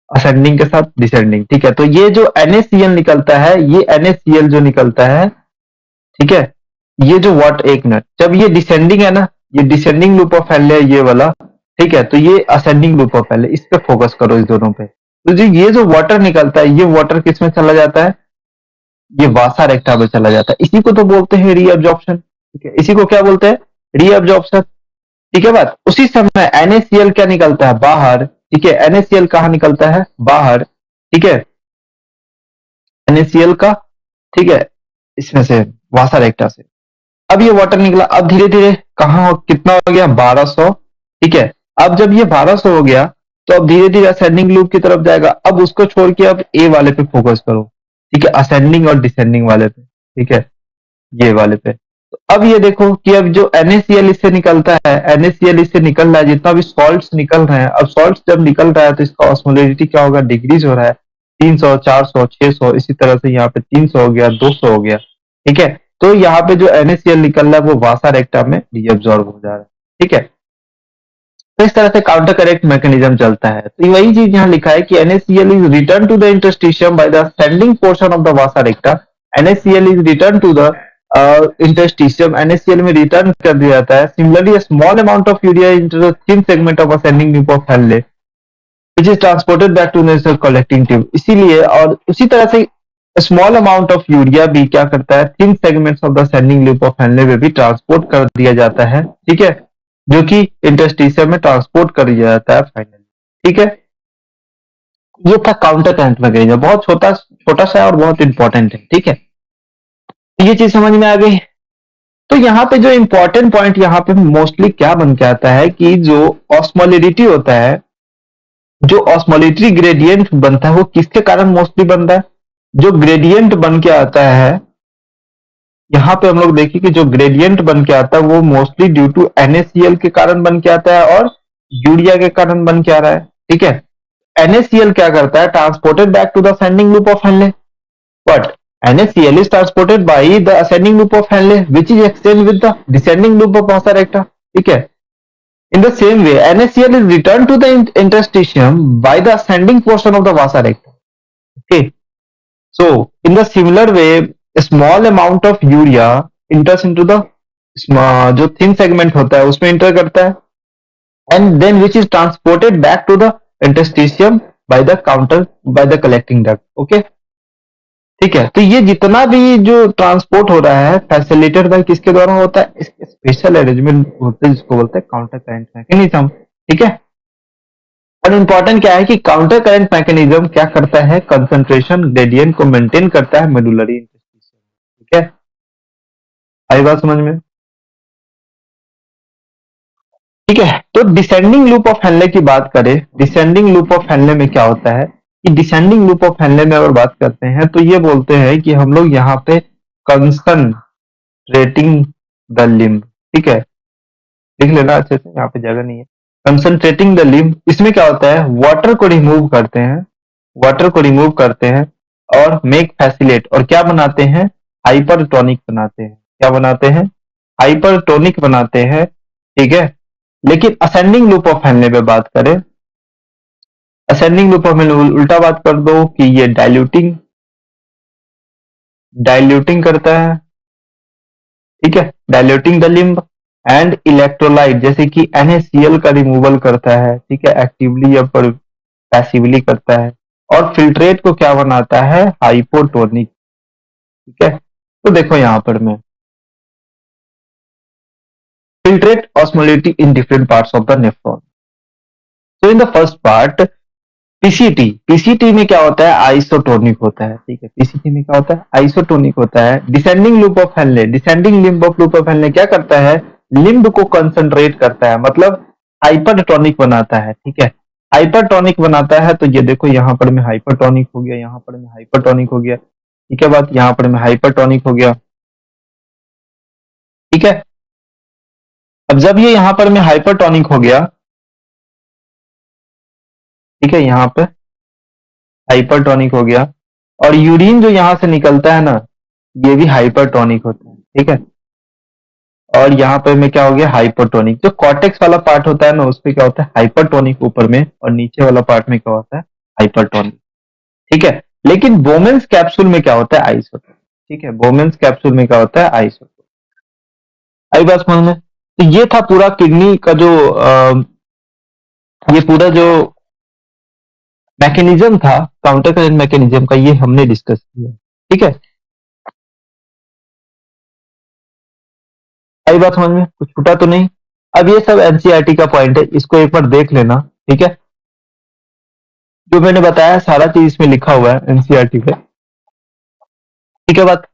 असेंडिंग के साथ डिसेंडिंग। ठीक है, तो ये जो NaCl निकलता है, ये NaCl जो निकलता है, ठीक है, ये जो वाट, एक मिनट, जब ये डिसेंडिंग है ना, ये डिसेंडिंग लूप ऑफ हेनले है ये वाला। ठीक है, तो ये असेंडिंग लूप ऑफ हेनले, इस पे फोकस करो, इस दोनों पे। तो जो ये जो वाटर निकलता है, ये वाटर किस में चला जाता है? ये वासा रेक्टा में चला जाता है। इसी को तो बोलते हैं रीअब्जॉर्प्शन। ठीक है, इसी को क्या बोलते हैं? रीअब्जॉर्प्शन। ठीक है बात। उसी समय NaCl क्या निकलता है? बाहर। ठीक है, NaCl कहाँ निकलता है? बाहर। ठीक है, NaCl का, ठीक है, इसमें से, वासा रेक्टा से। अब ये वाटर निकला, अब धीरे धीरे कहाँ, कितना हो गया? 1200। ठीक है, अब जब ये 1200 हो गया तो अब धीरे धीरे असेंडिंग लूप की तरफ जाएगा। अब उसको छोड़ के अब ए वाले पे फोकस करो। ठीक है, असेंडिंग और डिसेंडिंग वाले पे। ठीक है, ये वाले पे। तो अब ये देखो कि अब जो NaCl इससे निकलता है, NaCl इससे निकल रहा है, जितना भी सॉल्ट्स निकल रहे हैं, अब सॉल्ट्स जब निकल रहा है तो इसका ऑस्मोलैरिटी क्या होगा? डिक्रीज हो रहा है। 300, 400, 600, इसी तरह से यहाँ पे 300 हो गया, 200 हो गया। ठीक है, तो यहाँ पे जो NaCl निकल रहा है वो वासा रेक्टा में रीअब्सॉर्ब हो जा रहा है। ठीक है, तो इस तरह से काउंटर करेक्ट मैकेनिज्म चलता है। तो वही चीज यहाँ लिखा है कि NaCl is return to the interstitium by the sending portion of the vasa recta. NaCl is return to the interstitium, NaCl में रिटर्न कर दिया जाता है। Similarly small amount of urea into the thin segment of ascending loop of Henle which is transported back to natural collecting tube. इसीलिए और उसी तरह से स्मॉल अमाउंट ऑफ यूरिया भी क्या करता है? Thin segments of the ascending loop of Henley में भी ट्रांसपोर्ट कर दिया जाता है। ठीक है, जो कि इंटरस्टिशियम में ट्रांसपोर्ट कर दिया जाता है फाइनली। ठीक है, ये था काउंटर करंट मैकेनिज्म, बहुत छोटा छोटा सा और बहुत इंपॉर्टेंट है। ठीक है, ये चीज समझ में आ गई। तो यहाँ पे जो इंपॉर्टेंट पॉइंट यहाँ पे मोस्टली क्या बन के आता है कि जो ऑस्मोलैरिटी होता है, जो ऑस्मोलैरिटी ग्रेडियंट बनता है वो किसके कारण मोस्टली बनता है? जो ग्रेडियंट बन के आता है, यहाँ पे हम लोग देखिए कि जो ग्रेडियंट बन के आता है वो मोस्टली ड्यू टू NaCl के कारण बन के आता है और यूरिया के कारण बन के आ रहा है। ठीक है, NaCl क्या करता है? Transported back to the ascending loop of Henle, but NaCl is transported by the ascending loop of Henle, which is exchanged with the descending loop of Vasa recta. ठीक है, in the same way NaCl is returned to the interstitium by the ascending portion of the Vasa recta. Okay, so in the similar way a small amount of urea enters into the जो thin segment होता है उसमें enter करता है, and then which is transported back to the interstitium by the collecting duct. Okay, ठीक है, तो ये जितना भी जो ट्रांसपोर्ट हो रहा है फैसिलिटेटेड बाय किसके द्वारा होता है, स्पेशल अरेंजमेंट होते हैं जिसको बोलते हैं काउंटर करंट मैकेनिज्म। ठीक है, और इम्पोर्टेंट क्या है कि काउंटर करंट मैकेनिज्म क्या करता है, कंसंट्रेशन ग्रेडियंट को मेंटेन करता है मेडुलरी इंटरस्टिशियम। ठीक है, आई बात समझ में। ठीक है, तो डिसेंडिंग लूप ऑफ हेनले की बात करें, डिसेंडिंग लूप ऑफ हेनले में क्या होता है कि डिसेंडिंग लूप ऑफ हेनले में अगर बात करते हैं तो ये बोलते हैं कि हम लोग यहाँ पे कंसंट्रेटिंग द लिम्ब। ठीक है, लिख लेना अच्छे से, यहाँ पे जगह नहीं है। कंसंट्रेटिंग द लिम्ब, इसमें क्या होता है, वाटर को रिमूव करते हैं, वाटर को रिमूव करते हैं और मेक फैसिलेट, और क्या बनाते हैं, हाइपरटोनिक बनाते हैं। क्या बनाते हैं, हाइपरटोनिक बनाते हैं। ठीक है, लेकिन असेंडिंग लूप ऑफ हेनले में बात करें, असेंडिंग लूप ऑफ हेनले उल्टा बात कर दो कि ये डाइल्यूटिंग डाइल्यूटिंग करता है। ठीक है, diluting the limb and electrolyte जैसे कि NaCl का रिमूवल करता है। ठीक है, एक्टिवली या पैसिवली करता है, और फिल्ट्रेट को क्या बनाता है, हाइपोटोनिक। ठीक है, तो देखो यहां पर मैं filtrate osmolality in different parts of the nephron. So in the first part PCT, PCT में क्या होता है, आइसोटोनिक होता है। ठीक है, पीसीटी में क्या होता है, आइसोटोनिक होता है। Descending loop of Henley, descending limb of loop of Henley क्या करता है, लिम्ब को कंसंट्रेट करता है, मतलब हाइपरटोनिक बनाता है। ठीक है, हाइपरटोनिक बनाता है, तो ये देखो यहाँ पर में हाइपरटोनिक हो गया, यहाँ पर में हाइपरटोनिक हो गया। ठीक है बात, यहाँ पर में हाइपरटोनिक हो गया। ठीक है, अब जब ये यहाँ पर में हाइपरटोनिक हो गया, ठीक है, यहाँ पे हाइपरटोनिक हो गया, और यूरिन जो यहाँ से निकलता है ना, ये भी हाइपरटोनिक होता है। ठीक है, और यहाँ पे में क्या हो गया, हाइपरटोनिक। जो कॉर्टेक्स वाला पार्ट होता है ना, उसपे क्या होता है, हाइपरटोनिक ऊपर में, और नीचे वाला पार्ट में क्या होता है, हाइपरटोनिक। ठीक है, लेकिन बोमेन्स कैप्सूल में क्या होता है, आइसोटोनिक। ठीक है, बोमेन्स कैप्सूल में क्या होता है, आइसोटोनिक। आई बात समझ में। तो ये था पूरा किडनी का जो ये पूरा जो मैकेनिज्म था काउंटर करंट मैकेनिज्म का, ये हमने डिस्कस किया। ठीक है, आई बात समझ में, कुछ छूटा तो नहीं। अब ये सब एनसीईआरटी का पॉइंट है, इसको एक बार देख लेना। ठीक है, जो मैंने बताया सारा चीज इसमें लिखा हुआ है एनसीईआरटी पे। ठीक है बात,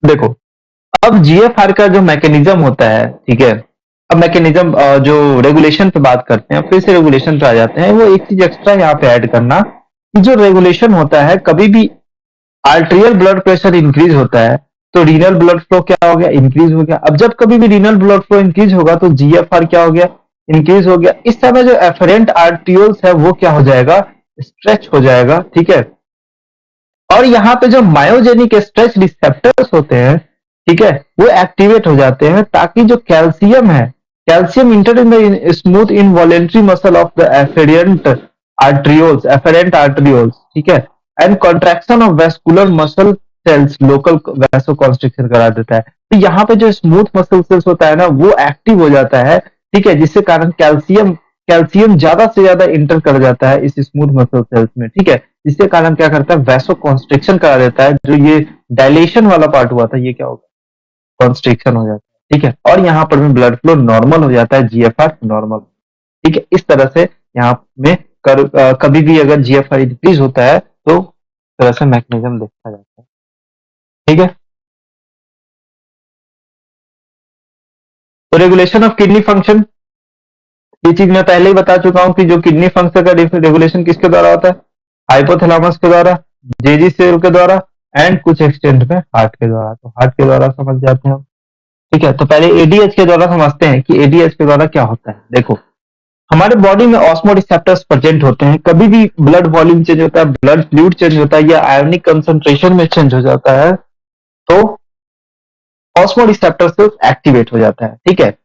देखो अब जीएफआर का जो मैकेनिज्म होता है, ठीक है, अब मैकेनिज्म जो रेगुलेशन पे बात करते हैं, फिर से रेगुलेशन पे आ जाते हैं। वो एक चीज एक्स्ट्रा यहाँ पे ऐड करना कि जो रेगुलेशन होता है, कभी भी आर्टेरियल ब्लड प्रेशर इंक्रीज होता है तो रीनल ब्लड फ्लो क्या हो गया, इंक्रीज हो गया। अब जब कभी भी रीनल ब्लड फ्लो इंक्रीज होगा तो जीएफआर क्या हो गया, इंक्रीज हो गया। इस समय जो एफरेंट आर्टियोल्स है वो क्या हो जाएगा, स्ट्रेच हो जाएगा। ठीक है, और यहाँ पे जो मायोजेनिक स्ट्रेच रिसेप्टर्स होते हैं, ठीक है, वो एक्टिवेट हो जाते हैं, ताकि जो कैल्शियम है, calcium inter in the smooth involuntary muscle of the efferent arterioles. ठीक है, and contraction of vascular muscle cells local vaso constriction करा देता है। तो यहाँ पे जो स्मूथ मसल सेल्स होता है ना, वो एक्टिव हो जाता है। ठीक है, जिससे कारण कैल्शियम कैल्शियम ज्यादा से ज्यादा इंटर कर जाता है इस स्मूथ मसल सेल्स में। ठीक है, जिसके कारण क्या करता है, वैसो कॉन्स्ट्रिक्शन करा देता है। जो ये डायलेशन वाला पार्ट हुआ था, ये क्या होगा, कॉन्स्ट्रिक्शन हो जाता है। ठीक है, और यहाँ पर में ब्लड फ्लो नॉर्मल हो जाता है, जीएफआर नॉर्मल। ठीक है, इस तरह से यहाँ में कभी भी अगर जीएफआर इंक्रीज होता है तो इस तरह से मैकेनिज्म देखा जाता है। ठीक है, तो रेगुलेशन ऑफ किडनी फंक्शन, ये चीज मैं पहले ही बता चुका हूं कि जो किडनी फंक्शन का रेगुलेशन किसके द्वारा होता है, हाइपोथैलेमस के द्वारा, जेजी सेल के द्वारा, एंड कुछ एक्सटेंट में हार्ट के द्वारा। तो हार्ट के द्वारा समझ जाते हैं हम। ठीक है, तो पहले एडीएच के द्वारा समझते हैं कि एडीएच के द्वारा क्या होता है। देखो हमारे बॉडी में ऑस्मोरिसेप्टर्स प्रेजेंट होते हैं। कभी भी ब्लड वॉल्यूम चेंज होता है, ब्लड फ्लूइड चेंज होता है, या आयोनिक कंसंट्रेशन में चेंज हो जाता है, तो ऑस्मोरिसेप्टर सेल्स एक्टिवेट हो जाता है। ठीक है,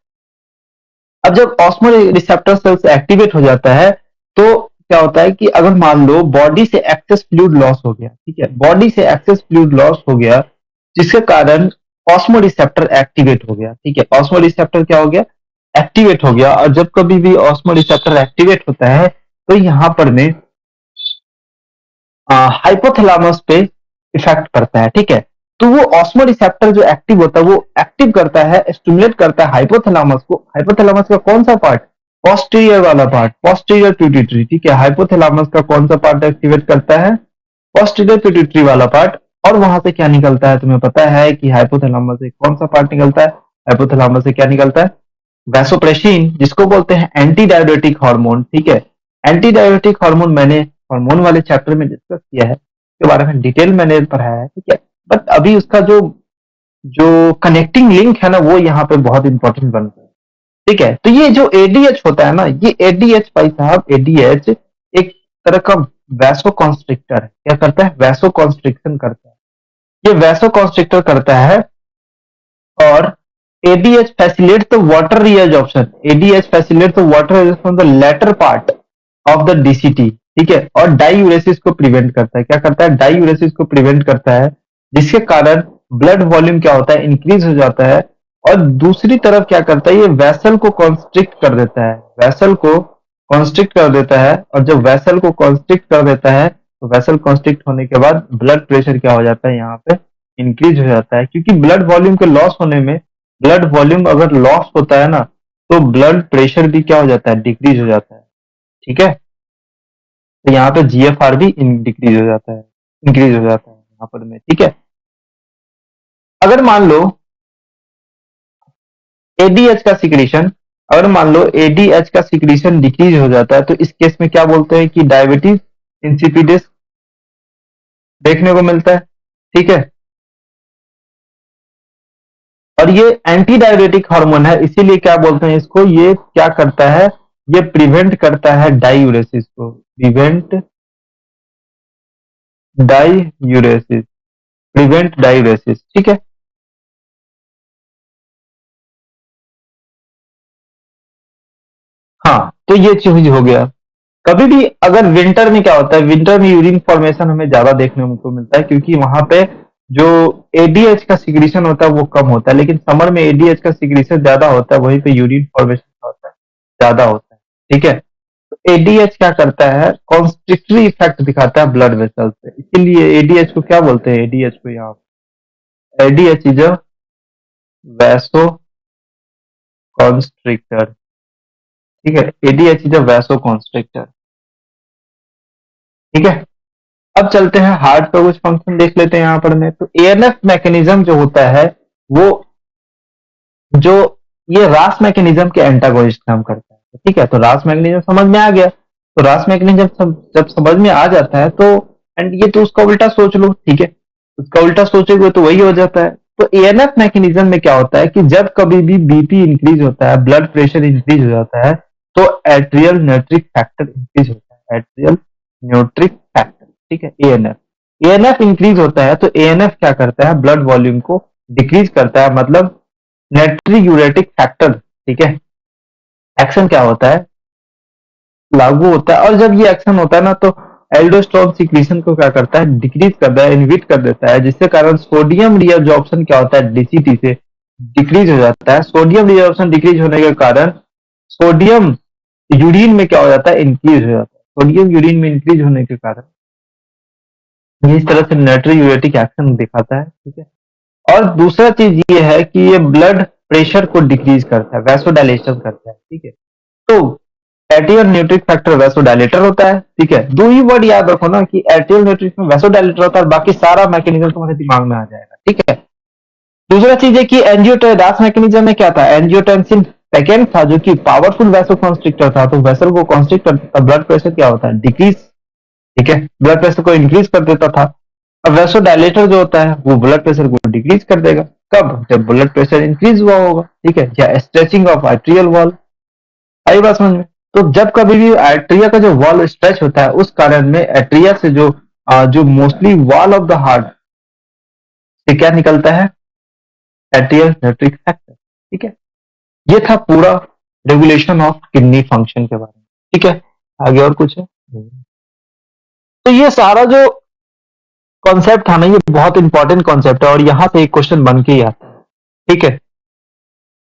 अब जब ऑस्मोरिसेप्टर सेल्स एक्टिवेट हो जाता है तो क्या होता है कि अगर मान लो बॉडी से एक्सेस फ्लूइड लॉस हो गया, ठीक है, बॉडी से एक्सेस फ्लूइड लॉस हो गया, जिसके कारण ऑस्मोरिसेप्टर एक्टिवेट हो गया। ठीक है, ऑस्मोरिसेप्टर क्या हो गया, एक्टिवेट हो गया। और जब कभी भी ऑस्मोरिसेप्टर एक्टिवेट होता है तो यहाँ पर में हाइपोथैलेमस पे इफेक्ट करता है, ठीक है। तो वो ऑस्मो रिसेप्टर जो एक्टिव होता है वो एक्टिव करता है, स्टिमुलेट करता है हाइपोथैलेमस को। हाइपोथैलेमस का कौन सा पार्ट? पोस्टीरियर वाला पार्ट, पोस्टीरियर पिट्यूटरी, ठीक है। हाइपोथैलेमस का कौन सा पार्ट एक्टिवेट करता है? पोस्टीरियर पिट्यूटरी वाला पार्ट। और वहां से क्या निकलता है तुम्हें पता है कि हाइपोथैलेमस से कौन सा पार्ट निकलता है? हाइपोथैलेमस से क्या निकलता है? वैसोप्रेसिन, जिसको बोलते हैं एंटी डायबिटिक हार्मोन, ठीक है। एंटी डायबिटिक हार्मोन मैंने हार्मोन वाले चैप्टर में डिस्कस किया है, के बारे में डिटेल मैंने पढ़ाया है, ठीक है। बट अभी उसका जो जो कनेक्टिंग लिंक है ना, वो यहाँ पे बहुत इंपॉर्टेंट बनता है, ठीक है। तो ये जो एडीएच होता है ना, ये एडीएच भाई साहब, एडीएच एक तरह का वैसो कॉन्स्ट्रिक्टर है। क्या करता है? वैसो कॉन्स्ट्रिक्शन करता है। ये वैसो कॉन्स्ट्रिक्टर करता है, और ADH facilitates the water reabsorption. ADH facilitates the water reabsorption from the latter part of the DCT, ठीक है। और डाइयूरेसिस को प्रिवेंट करता है। क्या करता है? डाइयूरेसिस को प्रिवेंट करता है, जिसके कारण ब्लड वॉल्यूम क्या होता है? इंक्रीज हो जाता है। और दूसरी तरफ क्या करता है? ये वेसल को कॉन्स्ट्रिक्ट कर देता है, वेसल को कॉन्स्ट्रिक्ट कर देता है। और जब वेसल को कॉन्स्ट्रिक्ट कर देता है, तो वेसल कॉन्स्ट्रिक्ट होने के बाद ब्लड प्रेशर क्या हो जाता है? यहाँ पे इंक्रीज हो जाता है, क्योंकि ब्लड वॉल्यूम के लॉस होने में, ब्लड वॉल्यूम अगर लॉस होता है ना, तो ब्लड प्रेशर भी क्या हो जाता है? डिक्रीज हो जाता है, ठीक है। तो यहाँ पे GFR भी डिक्रीज हो जाता है, इंक्रीज हो जाता है यहाँ पर में, ठीक है। अगर मान लो एडीएच का सिक्रीशन, अगर मान लो एडीएच का सिक्रीशन डिक्रीज हो जाता है, तो इस केस में क्या बोलते हैं कि डायबिटीज इंसिपिडिस देखने को मिलता है, ठीक है। और ये एंटी डायबिटिक हार्मोन है, इसीलिए क्या बोलते हैं इसको? ये क्या करता है? ये प्रिवेंट करता है डाइयूरेसिस को, प्रिवेंट डाइयूरेसिस, प्रिवेंट डाइयूरेसिस, ठीक है। हाँ, तो ये चीज हो गया। कभी भी अगर विंटर में क्या होता है? विंटर में यूरिन फॉर्मेशन हमें ज्यादा देखने को मिलता है, क्योंकि वहां पे जो एडीएच का सिक्रीशन होता है वो कम होता है, लेकिन समर में एडीएच का सिक्रीशन ज्यादा होता है, वहीं पे यूरिन फॉर्मेशन होता है ज्यादा होता है, ठीक है। एडीएच क्या करता है? कॉन्स्ट्रिक्टरी इफेक्ट दिखाता है ब्लड वेसल पे, इसीलिए एडीएच को क्या बोलते हैं? एडीएच को यहाँ ADH is a vaso constrictor, ठीक है। ADH is a vaso constrictor, ठीक है। अब चलते हैं हार्ट का कुछ फंक्शन देख लेते हैं यहाँ पर में। तो एएनएफ मैकेनिज्म जो होता है, वो जो ये रास मैकेनिज्म के एंटागोनिस्ट काम करता है, ठीक है। तो रास मैकेनिज्म समझ में आ गया। तो रास मैकेनिज्म जब समझ में आ जाता है, तो एंड ये तो उसका उल्टा सोच लो, ठीक है। उसका उल्टा सोचोगे तो वही हो जाता है। तो एएनएफ मैकेनिज्म में क्या होता है कि जब कभी भी बीपी इंक्रीज होता है, ब्लड प्रेशर इंक्रीज हो जाता है, तो एट्रियल न्यूट्रिक फैक्टर इंक्रीज होता है, एट्रियल न्यूट्रिक फैक्टर, ठीक है। एएनएफ, एएनएफ इंक्रीज होता है, तो एएनएफ क्या करता है? ब्लड वॉल्यूम को डिक्रीज करता है, मतलब नाइट्रियूरेटिक फैक्टर, ठीक है। एक्शन क्या होता है? लागू होता है। और जब ये एक्शन होता है ना, तो एल्डोस्टेरोन सिक्रीशन को क्या करता है? डिक्रीज करता है, इनहिबिट कर देता है, जिसके कारण सोडियम रीअब्जॉर्प्शन क्या होता है? डीसीटी से डिक्रीज हो जाता है। सोडियम रीअब्जॉर्प्शन डिक्रीज होने के कारण सोडियम यूरिन में क्या हो जाता है? इंक्रीज हो जाता है। सोडियम यूरिन में इंक्रीज होने के कारण ये इस तरह से नाइट्रियूरेटिक एक्शन दिखाता है, ठीक है। और दूसरा चीज ये है कि ये ब्लड प्रेशर को डिक्रीज करता है, वैसोडाइलेशन करता है, ठीक है। तो एट्रियल न्यूट्रिक फैक्टर वैसोडाइलेटर होता है, ठीक है। दो ही वर्ड याद रखो ना कि एट्रियल न्यूट्रिक में वैसोडाइलेटर होता है, बाकी सारा मैकेनिज्म तुम्हारे दिमाग में आ जाएगा, ठीक है। दूसरा चीज है कि एंजियोटेंसिन मैकेनिज्म में क्या था? एंजियोटेंसिन सेकेंड था, जो कि पावरफुल वैसो कॉन्स्ट्रिक्टर था। तो वेसल को कॉन्स्ट्रिक्ट करता था, ब्लड प्रेशर क्या होता है? डिक्रीज, ठीक है। ब्लड प्रेशर को इंक्रीज कर देता था। अब वैसोडाइलेटर जो होता है वो ब्लड प्रेशर को डिक्रीज कर देगा। कब? जब ब्लड प्रेशर इंक्रीज हुआ होगा, ठीक है। या स्ट्रेचिंग ऑफ आर्ट्रियल वॉल, आई बात समझ में? तो जब कभी भी आर्ट्रिया का जो वॉल स्ट्रेच होता है, उस कारण में आर्ट्रिया से जो mostly wall of the heart से क्या निकलता है? आर्ट्रियल न्यूट्रिक फैक्टर, ठीक है। ये था पूरा रेगुलेशन ऑफ किडनी फंक्शन के बारे में, ठीक है। आगे और कुछ है? तो ये सारा जो कॉन्सेप्ट था ना, ये बहुत इंपॉर्टेंट कॉन्सेप्ट है, और यहाँ से एक क्वेश्चन बन के ही आता है, ठीक है।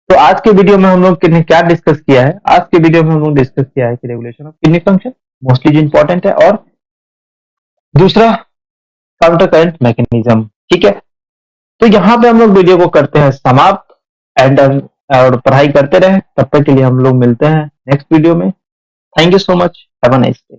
तो आज के वीडियो में हम लोग ने क्या डिस्कस किया है? आज के वीडियो में हम लोग डिस्कस किया है कि regulation of kidney function mostly जो इंपॉर्टेंट है, और दूसरा काउंटर करंट मैकेनिज्म, ठीक है। तो यहाँ पे हम लोग वीडियो को करते हैं समाप्त एंड और पढ़ाई करते रहे, तब तक के लिए हम लोग मिलते हैं नेक्स्ट वीडियो में। Thank you so much, have a nice day.